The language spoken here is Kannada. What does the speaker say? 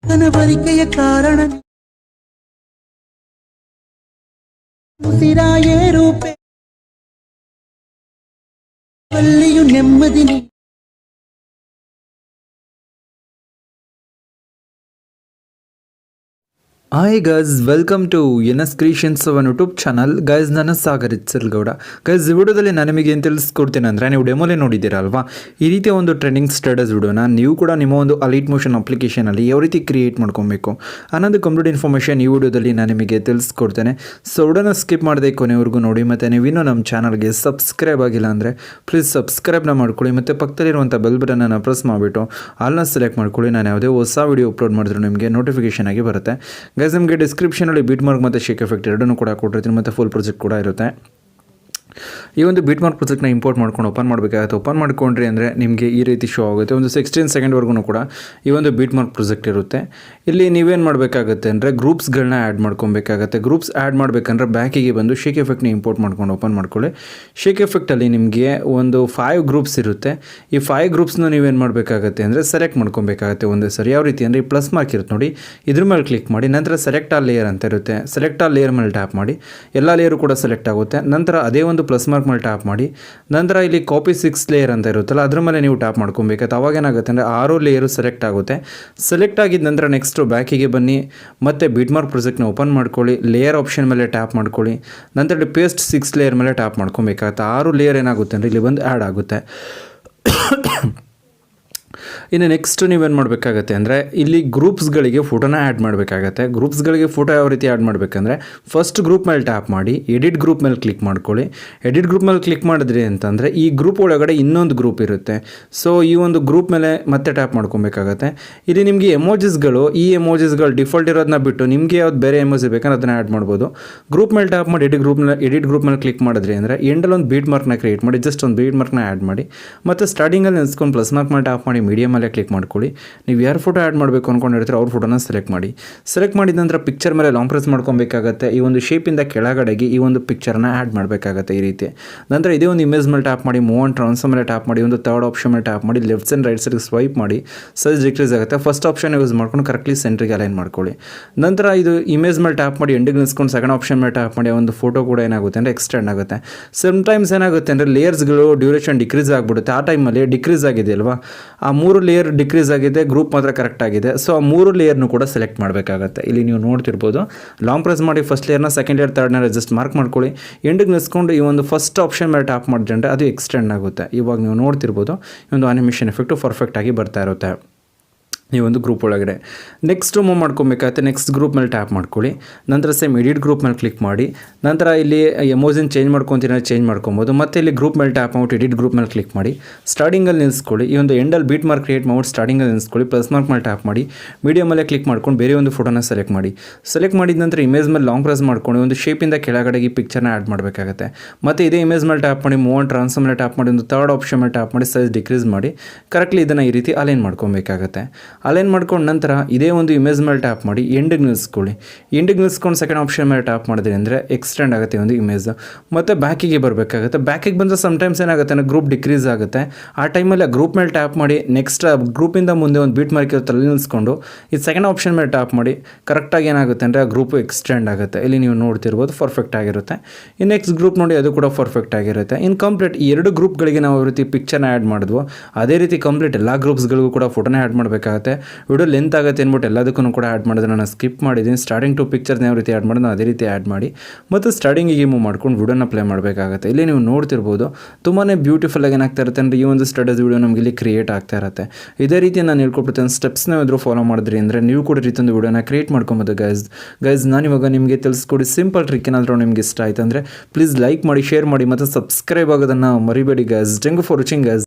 ಕನವರಿಕೆಯ ಕಾರಣ ಉಸಿರಾಯೇ ರೂಪೆ ಅಲ್ಲಿಯೂ ನೆಮ್ಮದಿ hi guys, welcome to NS creations ಅವನ್ ಯೂಟ್ಯೂಬ್ ಚಾನಲ್. ಗೈಸ್, ನನ್ನ ಸಾಗರ್ ಇತ್ಸಲ್ಗೌಡ. ಗೈಸ್, ಈ ವಿಡಿಯೋದಲ್ಲಿ ನಾನು ನಿಮಗೆ ಏನು ತಿಳಿಸ್ಕೊಡ್ತೀನಿ ಅಂದರೆ, ನೀವು ಡೆಮೋಲೇ ನೋಡಿದ್ದೀರಲ್ವಾ, ಈ ರೀತಿಯ ಒಂದು ಟ್ರೆಂಡಿಂಗ್ ಸ್ಟೇಟಸ್ ವಿಡಿಯೋನ ನೀವು ಕೂಡ ನಿಮ್ಮ ಒಂದು ಅಲೈಟ್ ಮೋಷನ್ ಅಪ್ಲಿಕೇಶನಲ್ಲಿ ಯಾವ ರೀತಿ ಕ್ರಿಯೇಟ್ ಮಾಡ್ಕೊಬೇಕು ಅನ್ನೋದು ಕಂಪ್ಲೀಟ್ ಇನ್ಫಾರ್ಮೇಷನ್ ಈ ವಿಡಿಯೋದಲ್ಲಿ ನಾನು ನಿಮಗೆ ತಿಳಿಸ್ಕೊಡ್ತೇನೆ. ಸೊ ವಿಡಿಯೋನ ಸ್ಕಿಪ್ ಮಾಡದೆ ಕೊನೆವರೆಗೂ ನೋಡಿ. ಮತ್ತು ನೀವು ಇನ್ನೂ ನಮ್ಮ ಚಾನಲ್ಗೆ ಸಬ್ಸ್ಕ್ರೈಬ್ ಆಗಿಲ್ಲ ಅಂದರೆ ಪ್ಲೀಸ್ ಸಬ್ಸ್ಕ್ರೈಬ್ನ ಮಾಡ್ಕೊಳ್ಳಿ. ಮತ್ತು ಪಕ್ಕದಲ್ಲಿರುವಂಥ ಬೆಲ್ ಬಟನನ್ನು ಪ್ರೆಸ್ ಮಾಡಿಬಿಟ್ಟು ಆಲ್ನ ಸೆಲೆಕ್ಟ್ ಮಾಡ್ಕೊಳ್ಳಿ. ನಾನು ಯಾವುದೇ ಹೊಸ ವಿಡಿಯೋ ಅಪ್ಲೋಡ್ ಮಾಡಿದ್ರು ನಿಮಗೆ ನೋಟಿಫಿಕೇಶನ್ ಆಗಿ ಬರುತ್ತೆ. ಗೈಸ್, ನಿಮಗೆ ಡಿಸ್ಕ್ರಿಪ್ಷನಲ್ಲಿ ಬೀಟ್ ಮಾರ್ಕ್ ಮತ್ತು ಶೇಕ್ ಎಫೆಕ್ಟ್ ಎರಡನ್ನೂ ಕೂಡ ಕೊಟ್ಟಿರ್ತೀನಿ, ಮತ್ತು ಫುಲ್ ಪ್ರಾಜೆಕ್ಟ್ ಕೂಡ ಇರುತ್ತೆ. ಈ ಒಂದು ಬೀಟ್ ಮಾರ್ಕ್ ಪ್ರಾಜೆಕ್ಟ್ನ ಇಂಪೋರ್ಟ್ ಮಾಡ್ಕೊಂಡು ಓಪನ್ ಮಾಡಬೇಕಾಗುತ್ತೆ. ಓಪನ್ ಮಾಡ್ಕೊಂಡ್ರಿ ಅಂದರೆ ನಿಮಗೆ ಈ ರೀತಿ ಶೋ ಆಗುತ್ತೆ. ಒಂದು 16 ಸೆಕೆಂಡ್ವರೆಗೂ ಕೂಡ ಈ ಒಂದು ಬೀಟ್ ಮಾರ್ಕ್ ಪ್ರಾಜೆಕ್ಟ್ ಇರುತ್ತೆ. ಇಲ್ಲಿ ನೀವೇನು ಮಾಡಬೇಕಾಗುತ್ತೆ ಅಂದರೆ ಗ್ರೂಪ್ಸ್ಗಳನ್ನ ಆ್ಯಡ್ ಮಾಡ್ಕೊಬೇಕಾಗುತ್ತೆ. ಗ್ರೂಪ್ಸ್ ಆ್ಯಡ್ ಮಾಡಬೇಕಂದ್ರೆ ಬ್ಯಾಕಿಗೆ ಬಂದು ಶೇಕ್ ಎಫೆಕ್ಟ್ನ ಇಂಪೋರ್ಟ್ ಮಾಡ್ಕೊಂಡು ಓಪನ್ ಮಾಡ್ಕೊಳ್ಳಿ. ಶೇಕ್ ಎಫೆಕ್ಟಲ್ಲಿ ನಿಮಗೆ ಒಂದು 5 ಗ್ರೂಪ್ಸ್ ಇರುತ್ತೆ. ಈ 5 ಗ್ರೂಪ್ಸ್ನ ನೀವೇನು ಮಾಡಬೇಕಾಗುತ್ತೆ ಅಂದರೆ ಸೆಲೆಕ್ಟ್ ಮಾಡ್ಕೊಬೇಕಾಗುತ್ತೆ ಒಂದೇ ಸರಿ. ಯಾವ ರೀತಿ ಅಂದರೆ ಈ ಪ್ಲಸ್ ಮಾರ್ಕ್ ಇರುತ್ತೆ ನೋಡಿ, ಇದ್ರ ಮೇಲೆ ಕ್ಲಿಕ್ ಮಾಡಿ. ನಂತರ ಸೆಲೆಕ್ಟ್ ಆಲ್ ಲೇಯರ್ ಅಂತ ಇರುತ್ತೆ. ಸೆಲೆಕ್ಟ್ ಆಲ್ ಲೇಯರ್ ಮೇಲೆ ಟ್ಯಾಪ್ ಮಾಡಿ. ಎಲ್ಲ ಲೇಯರು ಕೂಡ ಸೆಲೆಕ್ಟ್ ಆಗುತ್ತೆ. ನಂತರ ಅದೇ ಒಂದು ಪ್ಲಸ್ ಮಾರ್ಕ್ ಮೇಲೆ ಟ್ಯಾಪ್ ಮಾಡಿ. ನಂತರ ಇಲ್ಲಿ ಕಾಪಿ 6 ಲೇಯರ್ ಅಂತ ಇರುತ್ತಲ್ಲ, ಅದ್ರ ಮೇಲೆ ನೀವು ಟ್ಯಾಪ್ ಮಾಡ್ಕೊಬೇಕಾಗುತ್ತೆ. ಅವಾಗ ಏನಾಗುತ್ತೆ ಅಂದರೆ 6 ಲೇಯರು ಸೆಲೆಕ್ಟ್ ಆಗುತ್ತೆ. ಸೆಲೆಕ್ಟ್ ಆಗಿದ ನಂತರ ನೆಕ್ಸ್ಟು ಬ್ಯಾಕಿಗೆ ಬನ್ನಿ. ಮತ್ತು ಬೀಟ್ ಮಾರ್ಕ್ ಪ್ರಾಜೆಕ್ಟ್ನ ಓಪನ್ ಮಾಡ್ಕೊಳ್ಳಿ. ಲೇಯರ್ ಆಪ್ಷನ್ ಮೇಲೆ ಟ್ಯಾಪ್ ಮಾಡ್ಕೊಳ್ಳಿ. ನಂತರ ಇಲ್ಲಿ ಪೇಸ್ಟ್ 6 ಲೇಯರ್ ಮೇಲೆ ಟ್ಯಾಪ್ ಮಾಡ್ಕೊಬೇಕಾಗುತ್ತೆ. 6 ಲೇಯರ್ ಏನಾಗುತ್ತೆ ಅಂದರೆ ಇಲ್ಲಿ ಬಂದು ಆ್ಯಡ್ ಆಗುತ್ತೆ. ಇನ್ನು ನೆಕ್ಸ್ಟ್ ನೀವೇನು ಮಾಡಬೇಕಾಗತ್ತೆ ಅಂದರೆ ಇಲ್ಲಿ ಗ್ರೂಪ್ಸ್ಗಳಿಗೆ ಫೋಟೋನ ಆ್ಯಡ್ ಮಾಡಬೇಕಾಗತ್ತೆ. ಗ್ರೂಪ್ಸ್ಗಳಿಗೆ ಫೋಟೋ ಯಾವ ರೀತಿ ಆ್ಯಡ್ ಮಾಡಬೇಕಂದ್ರೆ, ಫಸ್ಟ್ ಗ್ರೂಪ್ ಮೇಲೆ ಟ್ಯಾಪ್ ಮಾಡಿ, ಎಡಿಟ್ ಗ್ರೂಪ್ ಮೇಲೆ ಕ್ಲಿಕ್ ಮಾಡ್ಕೊಳ್ಳಿ. ಎಡಿಟ್ ಗ್ರೂಪ್ ಮೇಲೆ ಕ್ಲಿಕ್ ಮಾಡಿದ್ರಿ ಅಂತಂದರೆ ಈ ಗ್ರೂಪ್ ಒಳಗಡೆ ಇನ್ನೊಂದು ಗ್ರೂಪ್ ಇರುತ್ತೆ. ಸೊ ಈ ಒಂದು ಗ್ರೂಪ್ ಮೇಲೆ ಮತ್ತೆ ಟ್ಯಾಪ್ ಮಾಡ್ಕೊಬೇಕಾಗತ್ತೆ. ಇಲ್ಲಿ ನಿಮಗೆ ಎಮೋಜಿಸ್ಗಳು, ಈ ಎಮೋಜಿಸ್ಗಳು ಡಿಫಾಲ್ಟ್ ಇರೋದನ್ನ ಬಿಟ್ಟು ನಿಮಗೆ ಯಾವ್ದು ಬೇರೆ ಎಮೋಜಿ ಬೇಕಂದ್ರೆ ಅದನ್ನು ಆ್ಯಡ್ ಮಾಡ್ಬೋದು. ಗ್ರೂಪ್ ಮೇಲೆ ಟ್ಯಾಪ್ ಮಾಡಿ ಎಡಿಟ್ ಗ್ರೂಪ್ ಮೇಲೆ ಕ್ಲಿಕ್ ಮಾಡಿದ್ರಿ ಅಂದರೆ ಎಂಡಲ್ಲಿ ಒಂದು ಬೀಟ್ ಮಾರ್ಕ್ನ ಕ್ರಿಯೇಟ್ ಮಾಡಿ, ಜಸ್ಟ್ ಒಂದು ಬೀಟ್ ಮಾರ್ಕ್ನ ಆ್ಯಡ್ ಮಾಡಿ. ಮತ್ತು ಸ್ಟಾರ್ಟಿಂಗಲ್ಲಿ ನೆನೆಸ್ಕೊಂಡು ಪ್ಲಸ್ ಮಾರ್ಕ್ ಮೇಲೆ ಟ್ಯಾಪ್ ಮಾಡಿ ಮೀಡಿಯಮಲ್ಲೇ ಕ್ಲಿಕ್ ಮಾಡ್ಕೊಳ್ಳಿ. ನೀವು ಯಾರು ಫೋಟೋ ಆ್ಯಡ್ ಮಾಡಬೇಕು ಅಂದ್ಕೊಂಡಿರ್ತೀರೋ ಅವ್ರ ಫೋಟೋನ ಸೆಲೆಕ್ಟ್ ಮಾಡಿ. ಸೆಲೆಕ್ಟ್ ಮಾಡಿದ ನಂತರ ಪಿಕ್ಚರ್ ಮೇಲೆ ಲಾಂಗ್ ಪ್ರೆಸ್ ಮಾಡ್ಕೊಬೇಕಾಗತ್ತೆ. ಈ ಒಂದು ಶೇಪಿಂದ ಕೆಳಗಡೆಗೆ ಈ ಒಂದು ಪಿಕ್ಚರ್ನ ಆ್ಯಡ್ ಮಾಡಬೇಕಾಗತ್ತೆ ಈ ರೀತಿ. ನಂತರ ಇದೇ ಒಂದು ಇಮೇಜ್ ಮೇಲೆ ಟ್ಯಾಪ್ ಮಾಡಿ, ಮೂವ್ ಆನ್ ಟ್ರಾನ್ಸ್ಫರ್ ಮೇಲೆ ಟ್ಯಾಪ್ ಮಾಡಿ, ಒಂದು ಥರ್ಡ್ ಆಪ್ಷನ್ ಮೇಲೆ ಟ್ಯಾಪ್ ಮಾಡಿ, ಲೆಫ್ಟ್ ಸೈಡ್ ರೈಟ್ ಸೈಡ್ಗೆ ಸ್ವೈಪ್ ಮಾಡಿ ಸೈಜ್ ಡಿಕ್ರೀಸ್ ಆಗುತ್ತೆ. ಫಸ್ಟ್ ಆಪ್ಷನ್ ಯೂಸ್ ಮಾಡ್ಕೊಂಡು ಕರೆಕ್ಟ್ಲಿ ಸೆಂಟ್ರಿಗೆ ಅಲೈನ್ ಮಾಡ್ಕೊಳ್ಳಿ. ನಂತರ ಇದು ಇಮೇಜ್ ಮೇಲೆ ಟ್ಯಾಪ್ ಮಾಡಿ ಎಂಡಿಗೆ ನಿಲ್ಸ್ಕೊಂಡು ಸೆಕೆಂಡ್ ಆಪ್ಷನ್ ಮೇಲೆ ಟ್ಯಾಪ್ ಮಾಡಿ ಒಂದು ಫೋಟೋ ಕೂಡ ಏನಾಗುತ್ತೆ ಅಂದರೆ ಎಕ್ಸ್ಟೆಂಡ್ ಆಗುತ್ತೆ. ಸಮ್ಟೈಮ್ಸ್ ಏನಾಗುತ್ತೆ ಅಂದರೆ ಲೇಯರ್ಸ್ಗಳು ಡ್ಯೂರೇಷನ್ ಡಿಕ್ರೀಸ್ ಆಗಿಬಿಡುತ್ತೆ. ಆ ಟೈಮಲ್ಲಿ ಡಿಕ್ರೀಸ್ ಆಗಿದೆ ಅಲ್ವಾ, ಆ 3 ಲೇಯರ್ ಡಿಕ್ರೀಸ್ ಆಗಿದೆ, ಗ್ರೂಪ್ ಮಾತ್ರ ಕರೆಕ್ಟ್ ಆಗಿದೆ. ಸೊ ಆ 3 ಲೇಯರ್ನು ಕೂಡ ಸೆಲೆಕ್ಟ್ ಮಾಡಬೇಕಾಗುತ್ತೆ. ಇಲ್ಲಿ ನೀವು ನೋಡ್ತಿರ್ಬೋದು, ಲಾಂಗ್ ಪ್ರೆಸ್ ಮಾಡಿ ಫಸ್ಟ್ ಲೇಯರ್ನ, ಸೆಕೆಂಡ್ ಲೇಯರ್, ಥರ್ಡ್ನ ಜಸ್ಟ್ ಮಾರ್ಕ್ ಮಾಡ್ಕೊಳ್ಳಿ. ಎಂಡಿಗೆ ನಿಲ್ಸ್ಕೊಂಡು ಈ ಒಂದು ಫಸ್ಟ್ ಆಪ್ಷನ್ ಮೇಲೆ ಟ್ಯಾಪ್ ಮಾಡಿದ್ರೆ ಅದು ಎಕ್ಸ್ಟೆಂಡ್ ಆಗುತ್ತೆ. ಇವಾಗ ನೀವು ನೋಡ್ತಿರ್ಬೋದು ಈ ಒಂದು ಅನಿಮೇಷನ್ ಎಫೆಕ್ಟು ಪರ್ಫೆಕ್ಟ್ ಆಗಿ ಬರ್ತಾ ಇರುತ್ತೆ ಈ ಒಂದು ಗ್ರೂಪ್ ಒಳಗಡೆ. ನೆಕ್ಸ್ಟ್ ಮೂವ್ ಮಾಡ್ಕೊಬೇಕಾಗುತ್ತೆ. ನೆಕ್ಸ್ಟ್ ಗ್ರೂಪ್ ಮೇಲೆ ಟ್ಯಾಪ್ ಮಾಡ್ಕೊಳ್ಳಿ. ನಂತರ ಸೇಮ್ ಎಡಿಟ್ ಗ್ರೂಪ್ ಮೇಲೆ ಕ್ಲಿಕ್ ಮಾಡಿ. ನಂತರ ಇಲ್ಲಿ ಎಮೋಜಿನ್ ಚೇಂಜ್ ಮಾಡ್ಕೊತೀನಿ, ಚೇಂಜ್ ಮಾಡ್ಕೊಬೋದು. ಮತ್ತು ಇಲ್ಲಿ ಗ್ರೂಪ್ ಮೇಲೆ ಟ್ಯಾಪ್ ಮಾಡ್ಬಿಟ್ಟು ಎಡಿಟ್ ಗ್ರೂಪ್ ಮೇಲೆ ಕ್ಲಿಕ್ ಮಾಡಿ. ಸ್ಟಾರ್ಟಿಂಗಲ್ಲಿ ನಿಲ್ಲಿಸ್ಕೊಳ್ಳಿ. ಈ ಒಂದು ಎಂಡಲ್ಲಿ ಬೀಟ್ ಮಾರ್ಕ್ ಕ್ರಿಯೇಟ್ ಮಾಡ್ಬಿಟ್ಟು ಸ್ಟಾರ್ಟಿಂಗಲ್ಲಿ ನಿಲ್ಲಿಸ್ಕೊಳ್ಳಿ. ಪ್ಲಸ್ ಮಾರ್ಕ್ ಮೇಲೆ ಟ್ಯಾಪ್ ಮಾಡಿ, ಮೀಡಿಯಮಲ್ಲೇ ಕ್ಲಿಕ್ ಮಾಡ್ಕೊಂಡು ಬೇರೆ ಒಂದು ಫೋಟೋನ ಸೆಲೆಕ್ಟ್ ಮಾಡಿ. ಸೆಲೆಕ್ಟ್ ಮಾಡಿದ ನಂತರ ಇಮೇಜ್ ಮೇಲೆ ಲಾಂಗ್ ಪ್ರೆಸ್ ಮಾಡ್ಕೊಂಡು ಒಂದು ಶೇಪಿಂದ ಕೆಳಗಡೆಗೆ ಪಿಕ್ಚರ್ನ ಆ್ಯಡ್ ಮಾಡಬೇಕಾಗುತ್ತೆ. ಮತ್ತು ಇದೇ ಇಮೇಜ್ ಮೇಲೆ ಟ್ಯಾಪ್ ಮಾಡಿ, ಮೂವ್ ಆನ್ ಟ್ರಾನ್ಸ್ಫರ್ ಮೇಲೆ ಟ್ಯಾಪ್ ಮಾಡಿ, ಒಂದು ಥರ್ಡ್ ಆಪ್ಷನ್ ಮೇಲೆ ಟ್ಯಾಪ್ ಮಾಡಿ ಸೈಜ್ ಡಿಕ್ರೀಸ್ ಮಾಡಿ ಕರೆಕ್ಟ್ಲಿ ಇದನ್ನು ಈ ರೀತಿ ಅಲೈನ್ ಮಾಡ್ಕೊಬೇಕಾಗತ್ತೆ. ಅಲೈನ್ ಮಾಡ್ಕೊಂಡು ನಂತರ ಇದೇ ಒಂದು ಇಮೇಜ್ ಮೇಲೆ ಟ್ಯಾಪ್ ಮಾಡಿ ಎಂಡಿಗೆ ನಿಲ್ಲಿಸ್ಕೊಳ್ಳಿ. ಎಂಡಿಗೆ ನಿಲ್ಲಿಸ್ಕೊಂಡು ಸೆಕೆಂಡ್ ಆಪ್ಷನ್ ಮೇಲೆ ಟ್ಯಾಪ್ ಮಾಡಿದ್ರಿ ಅಂದರೆ ಎಕ್ಸ್ಟೆಂಡ್ ಆಗುತ್ತೆ ಒಂದು ಇಮೇಜ್. ಮತ್ತು ಬ್ಯಾಕಿಗೆ ಬರಬೇಕಾಗುತ್ತೆ. ಬ್ಯಾಕಿಗೆ ಬಂದರೆ ಸಮ್ಟೈಮ್ಸ್ ಏನಾಗುತ್ತೆ ಅಂದರೆ ಗ್ರೂಪ್ ಡಿಕ್ರೀಸ್ ಆಗುತ್ತೆ. ಆ ಟೈಮಲ್ಲಿ ಗ್ರೂಪ್ ಮೇಲೆ ಟ್ಯಾಪ್ ಮಾಡಿ ನೆಕ್ಸ್ಟ್ ಗ್ರೂಪಿಂದ ಮುಂದೆ ಒಂದು ಬೀಟ್ ಮಾರ್ಕ್ ಇರುತ್ತೆ, ಅಲ್ಲಿ ನಿಲ್ಲಿಸ್ಕೊಂಡು ಈ ಸೆಕೆಂಡ್ ಆಪ್ಷನ್ ಮೇಲೆ ಟ್ಯಾಪ್ ಮಾಡಿ ಕರೆಕ್ಟಾಗಿ ಏನಾಗುತ್ತೆ ಅಂದರೆ ಆ ಗ್ರೂಪು ಎಕ್ಸ್ಟೆಂಡ್ ಆಗುತ್ತೆ. ಇಲ್ಲಿ ನೀವು ನೋಡ್ತಿರ್ಬೋದು ಪರ್ಫೆಕ್ಟ್ ಆಗಿರುತ್ತೆ. ಈ ನೆಕ್ಸ್ಟ್ ಗ್ರೂಪ್ ನೋಡಿ, ಅದು ಕೂಡ ಪರ್ಫೆಕ್ಟ್ ಆಗಿರುತ್ತೆ. ಇನ್ ಕಂಪ್ಲೀಟ್ ಈ 2 ಗ್ರೂಪ್ಗಳಿಗೆ ನಾವು ಈ ರೀತಿ ಪಿಕ್ಚರ್ನ ಆ್ಯಡ್ ಮಾಡಿದ್ವು, ಅದೇ ರೀತಿ ಕಂಪ್ಲೀಟ್ ಎಲ್ಲ ಗ್ರೂಪ್ಸ್ಗಳಿಗೂ ಕೂಡ ಫೋಟೋನ ಆ್ಯಡ್ ಮಾಡಬೇಕಾಗುತ್ತೆ. ವಿಡಿಯೋ ಲೆಂತ್ ಆಗುತ್ತೆ ಅಂದ್ಬಿಟ್ಟು ಎಲ್ಲದಕ್ಕೂ ಕೂಡ ಆ್ಯಡ್ ಮಾಡಿದ್ರೆ ನಾನು ಸ್ಕಿಪ್ ಮಾಡಿದ್ದೀನಿ. ಸ್ಟಾರ್ಟಿಂಗ್ ಟು ಪಿಕ್ಚರ್ನ ಯಾವ ರೀತಿ ಆ್ಯಡ್ ಮಾಡೋದು ಅದೇ ರೀತಿ ಆ್ಯಡ್ ಮಾಡಿ ಮತ್ತು ಸ್ಟಾರ್ಟಿಂಗಿಗೆ ಮೂವ್ ಮಾಡ್ಕೊಂಡು ವಿಡಿಯೋನ ಪ್ಲೇ ಮಾಡಬೇಕಾಗುತ್ತೆ. ಇಲ್ಲಿ ನೀವು ನೋಡ್ತಿರ್ಬೋದು ತುಂಬಾ ಬ್ಯೂಟಿಫುಲ್ ಆಗಿ ಏನಾಗ್ತಾ ಇರುತ್ತೆ ಅಂದರೆ ಈ ಒಂದು ಸ್ಟಡೀಸ್ ವಿಡಿಯೋ ನಮಗೆ ಇಲ್ಲಿ ಕ್ರಿಯೇಟ್ ಆಗ್ತಾ ಇರುತ್ತೆ. ಇದೇ ರೀತಿ ನಾನು ಹೇಳ್ಕೊಡ್ತೀನಿ. ಸ್ಟೆಪ್ಸ್ನ ಇದ್ರೂ ಫಾಲೋ ಮಾಡಿದ್ರಿ ಅಂದರೆ ನೀವು ಕೂಡ ರೀತಿಯೊಂದು ವಿಡಿಯೋನ ಕ್ರಿಯೇಟ್ ಮಾಡ್ಕೊಬೋದು. ಗೈಸ್ ನಾನು ಇವಾಗ ನಿಮಗೆ ತಿಳಿಸ್ಕೊಡಿ ಸಿಂಪಲ್ ಟ್ರಿಕ್. ಏನಾದರೂ ನಿಮಗೆ ಇಷ್ಟ ಆಯ್ತು ಅಂದರೆ ಪ್ಲೀಸ್ ಲೈಕ್ ಮಾಡಿ, ಶೇರ್ ಮಾಡಿ ಮತ್ತು ಸಬ್ಸ್ಕ್ರೈಬ್ ಆಗೋದನ್ನು ಮರಿಬೇಡಿ guys. Thank you for watching guys.